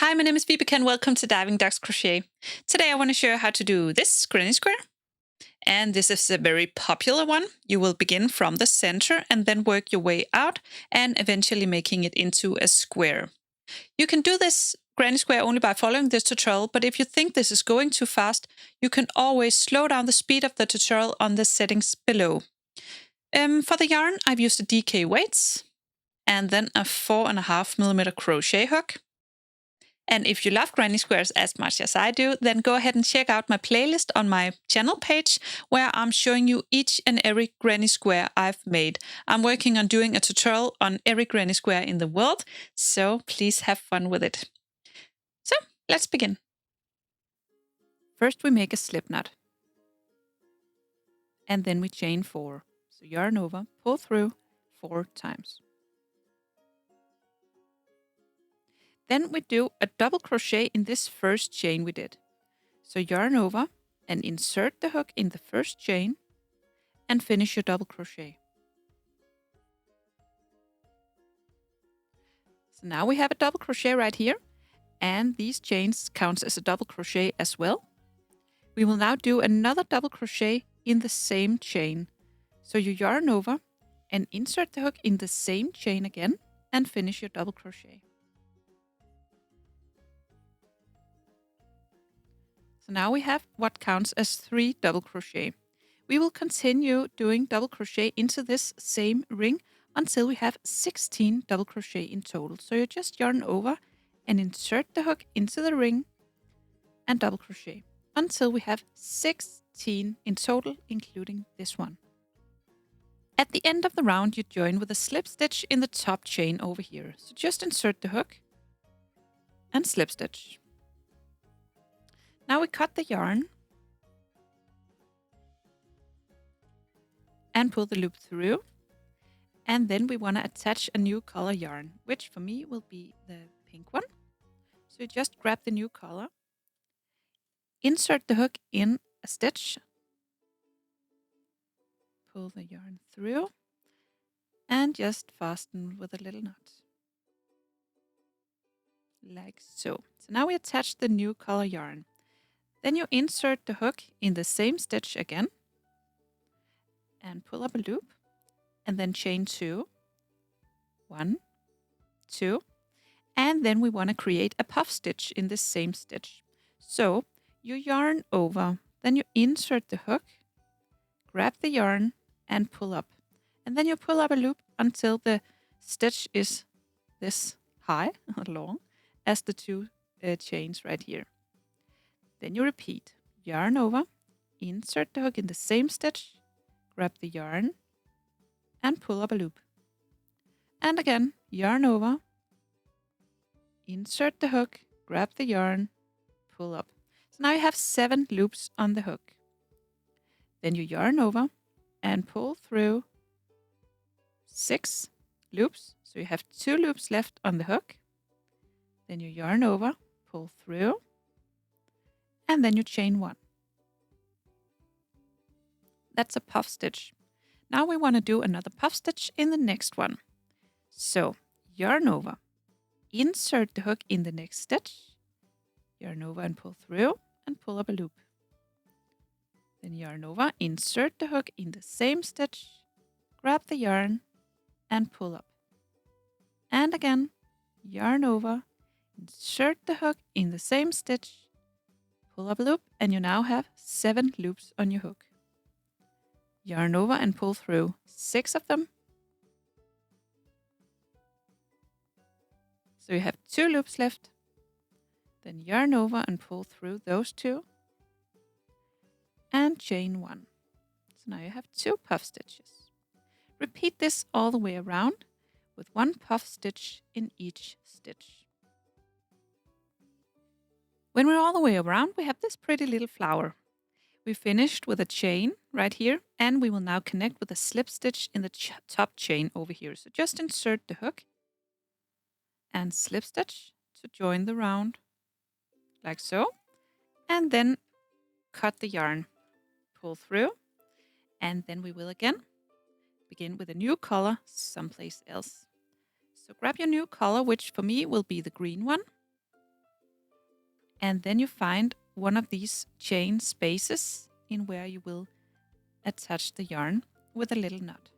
Hi, my name is Vibeke and welcome to Diving Ducks Crochet. Today I want to show you how to do this granny square. And this is a very popular one. You will begin from the center and then work your way out and eventually making it into a square. You can do this granny square only by following this tutorial, but if you think this is going too fast, you can always slow down the speed of the tutorial on the settings below. For the yarn, I've used a DK weights and then a 4.5mm crochet hook. And if you love granny squares as much as I do, then go ahead and check out my playlist on my channel page where I'm showing you each and every granny square I've made. I'm working on doing a tutorial on every granny square in the world, so please have fun with it. So let's begin. First we make a slip knot. And then we chain 4. So yarn over, pull through 4 times. Then we do a double crochet in this first chain we did. So yarn over and insert the hook in the first chain and finish your double crochet. So now we have a double crochet right here, and these chains counts as a double crochet as well. We will now do another double crochet in the same chain. So you yarn over and insert the hook in the same chain again and finish your double crochet. So now we have what counts as 3 double crochet. We will continue doing double crochet into this same ring until we have 16 double crochet in total. So you just yarn over and insert the hook into the ring and double crochet until we have 16 in total, including this one. At the end of the round, you join with a slip stitch in the top chain over here. So just insert the hook and slip stitch. Now we cut the yarn and pull the loop through. And then we want to attach a new color yarn, which for me will be the pink one. So you just grab the new color, insert the hook in a stitch, pull the yarn through, and just fasten with a little knot. Like so. So now we attach the new color yarn. Then you insert the hook in the same stitch again and pull up a loop and then chain 2, 1, 2, and then we want to create a puff stitch in the same stitch. So you yarn over, then you insert the hook, grab the yarn and pull up. And then you pull up a loop until the stitch is this high or long as the 2 chains right here. Then you repeat, yarn over, insert the hook in the same stitch, grab the yarn and pull up a loop. And again, yarn over, insert the hook, grab the yarn, pull up. So now you have 7 loops on the hook. Then you yarn over and pull through 6 loops. So you have 2 loops left on the hook. Then you yarn over, pull through, and then you chain 1. That's a puff stitch. Now we want to do another puff stitch in the next one. So yarn over, insert the hook in the next stitch, yarn over and pull through and pull up a loop. Then yarn over, insert the hook in the same stitch, grab the yarn and pull up. And again, yarn over, insert the hook in the same stitch, pull up a loop, and you now have 7 loops on your hook. Yarn over and pull through 6 of them. So you have 2 loops left. Then yarn over and pull through those 2. And chain 1. So now you have 2 puff stitches. Repeat this all the way around with 1 puff stitch in each stitch. When we're all the way around, we have this pretty little flower. We finished with a chain right here, and we will now connect with a slip stitch in the top chain over here. So just insert the hook and slip stitch to join the round, like so. And then cut the yarn, pull through, and then we will again begin with a new color someplace else. So grab your new color, which for me will be the green one. And then you find one of these chain spaces in where you will attach the yarn with a little knot.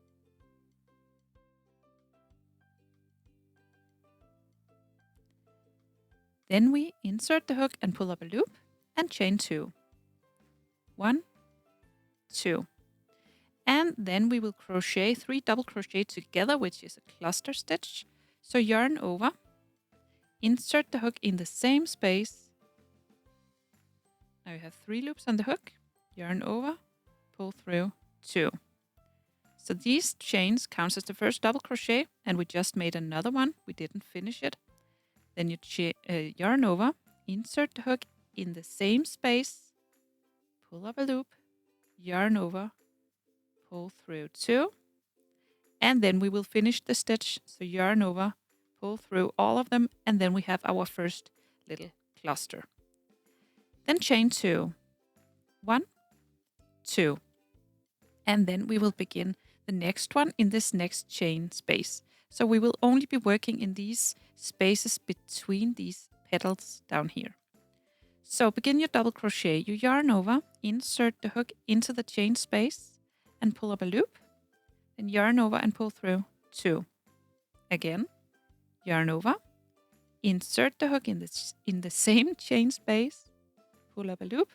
Then we insert the hook and pull up a loop and chain 2. 1, 2. And then we will crochet 3 double crochet together, which is a cluster stitch. So yarn over, insert the hook in the same space. Now you have 3 loops on the hook, yarn over, pull through 2. So these chains counts as the first double crochet, and we just made another one. We didn't finish it. Then you yarn over, insert the hook in the same space, pull up a loop, yarn over, pull through 2, and then we will finish the stitch. So yarn over, pull through all of them, and then we have our first little cluster. Then chain 2, 1, 2, and then we will begin the next one in this next chain space. So we will only be working in these spaces between these petals down here. So begin your double crochet, you yarn over, insert the hook into the chain space and pull up a loop, then yarn over and pull through 2. Again, yarn over, insert the hook in the same chain space, pull up a loop,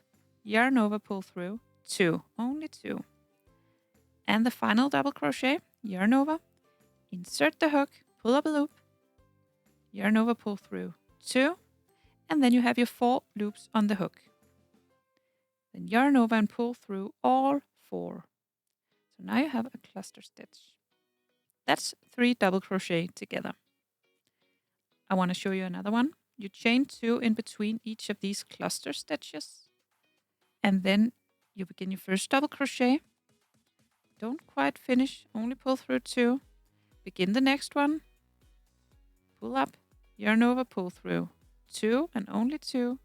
yarn over, pull through 2, only 2. And the final double crochet, yarn over, insert the hook, pull up a loop, yarn over, pull through 2, and then you have your 4 loops on the hook. Then yarn over and pull through all 4. So now you have a cluster stitch. That's 3 double crochet together. I want to show you another one. You chain 2 in between each of these cluster stitches, and then you begin your first double crochet. Don't quite finish, only pull through 2. Begin the next one, pull up, yarn over, pull through 2 and only 2.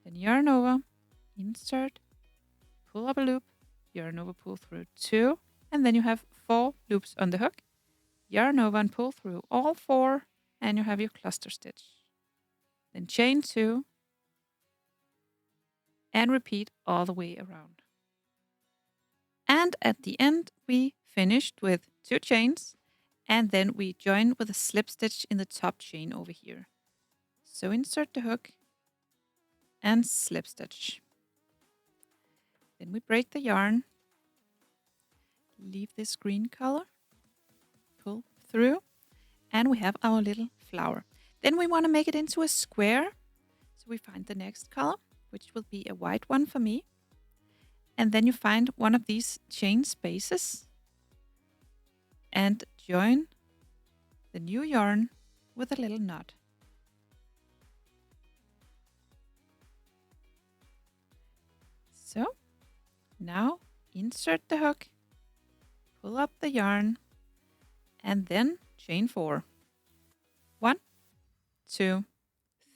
Then yarn over, insert, pull up a loop, yarn over, pull through 2, and then you have 4 loops on the hook. Yarn over and pull through all 4, and you have your cluster stitch. Then chain 2 and repeat all the way around. And at the end, we finished with 2 chains, and then we join with a slip stitch in the top chain over here. So insert the hook and slip stitch. Then we break the yarn, leave this green color, pull through, and we have our little flower. Then we want to make it into a square. So we find the next color, which will be a white one for me. And then you find one of these chain spaces and join the new yarn with a little knot. So now insert the hook, pull up the yarn, and then chain 4. 1, 2,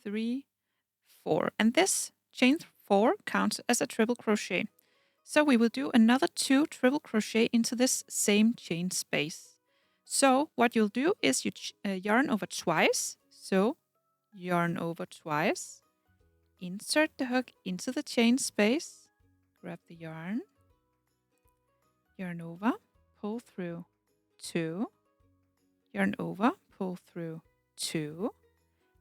3, 4. And this chain 4 counts as a triple crochet. So we will do another 2 triple crochet into this same chain space. So what you'll do is you yarn over twice. So yarn over twice, insert the hook into the chain space, grab the yarn over, pull through 2, yarn over, pull through 2,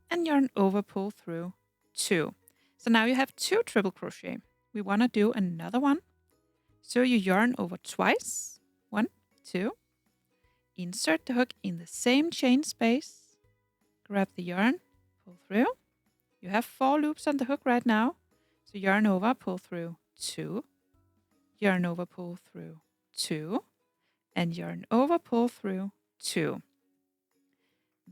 and yarn over, pull through 2. So now you have 2 triple crochet. We want to do another one. So you yarn over twice, 1, 2, insert the hook in the same chain space, grab the yarn, pull through. You have 4 loops on the hook right now. So yarn over, pull through 2, yarn over, pull through 2, and yarn over, pull through 2.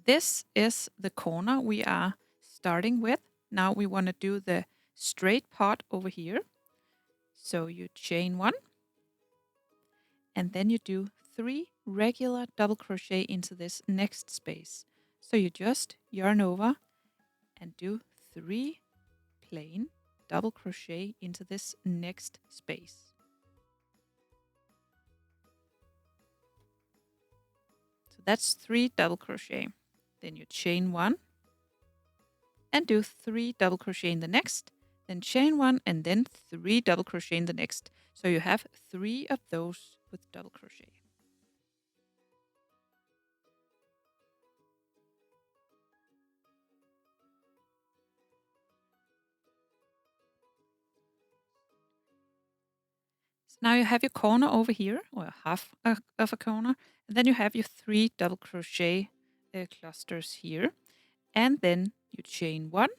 This is the corner we are starting with. Now we want to do the straight part over here. So you chain 1, and then you do 3 regular double crochet into this next space. So you just yarn over and do 3 plain double crochet into this next space. So that's 3 double crochet. Then you chain 1, and do 3 double crochet in the next, then chain 1 and then 3 double crochet in the next. So you have 3 of those with double crochet. So now you have your corner over here, or half of a corner, and then you have your 3 double crochet clusters here, and then you chain 1,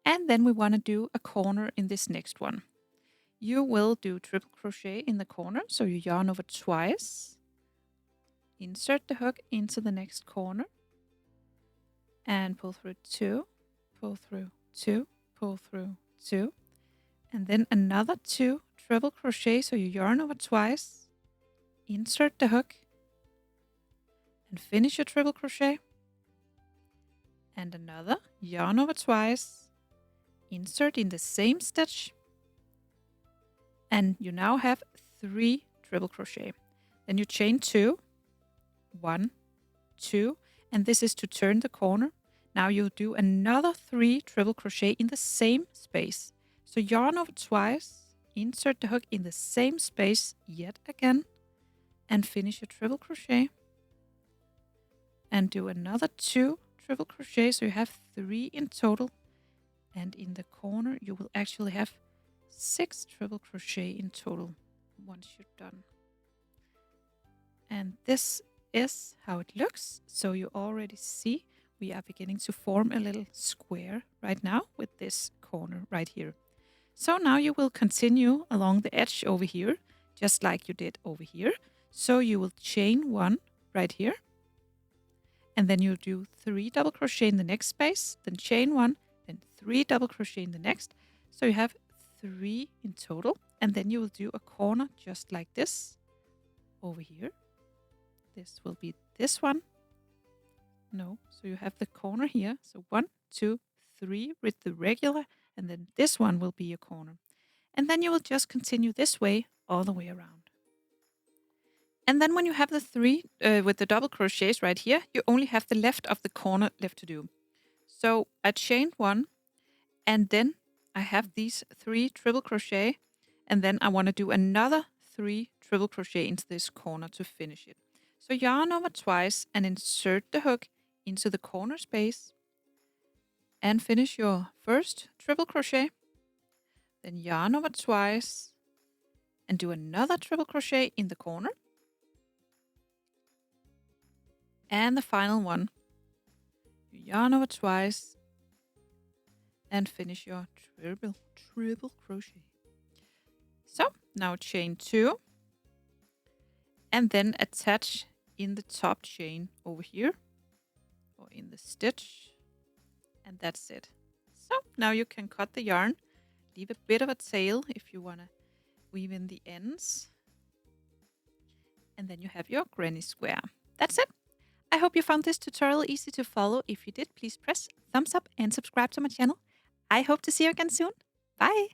and then we want to do a corner in this next one. You will do triple crochet in the corner, so you yarn over twice, insert the hook into the next corner, and pull through 2, pull through 2, pull through 2, and then another 2 triple crochet, so you yarn over twice, insert the hook, and finish your triple crochet, and another yarn over twice, insert in the same stitch, and you now have 3 triple crochet. Then you chain 2, 1, 2, and this is to turn the corner. Now you'll do another 3 triple crochet in the same space. So yarn over twice, insert the hook in the same space yet again, and finish your triple crochet, and do another 2 triple crochet, so you have 3 in total, and in the corner you will actually have 6 triple crochet in total once you're done. And this is how it looks. So you already see we are beginning to form a little square right now with this corner right here. So now you will continue along the edge over here, just like you did over here. So you will chain 1 right here, and then you'll do 3 double crochet in the next space, then chain 1, then 3 double crochet in the next. So you have 3 in total, and then you will do a corner just like this over here. This will be this one. No, so you have the corner here. So 1, 2, 3 with the regular, and then this one will be your corner. And then you will just continue this way all the way around. And then when you have the 3 with the double crochets right here, you only have the left of the corner left to do. So I chained 1, and then I have these 3 triple crochet, and then I want to do another 3 triple crochet into this corner to finish it. So yarn over twice and insert the hook into the corner space, and finish your first triple crochet. Then yarn over twice and do another triple crochet in the corner. And the final one, you yarn over twice and finish your triple crochet. So now chain 2, and then attach in the top chain over here, or in the stitch, and that's it. So now you can cut the yarn, leave a bit of a tail if you want to weave in the ends, and then you have your granny square. That's it. I hope you found this tutorial easy to follow. If you did, please press thumbs up and subscribe to my channel. I hope to see you again soon. Bye!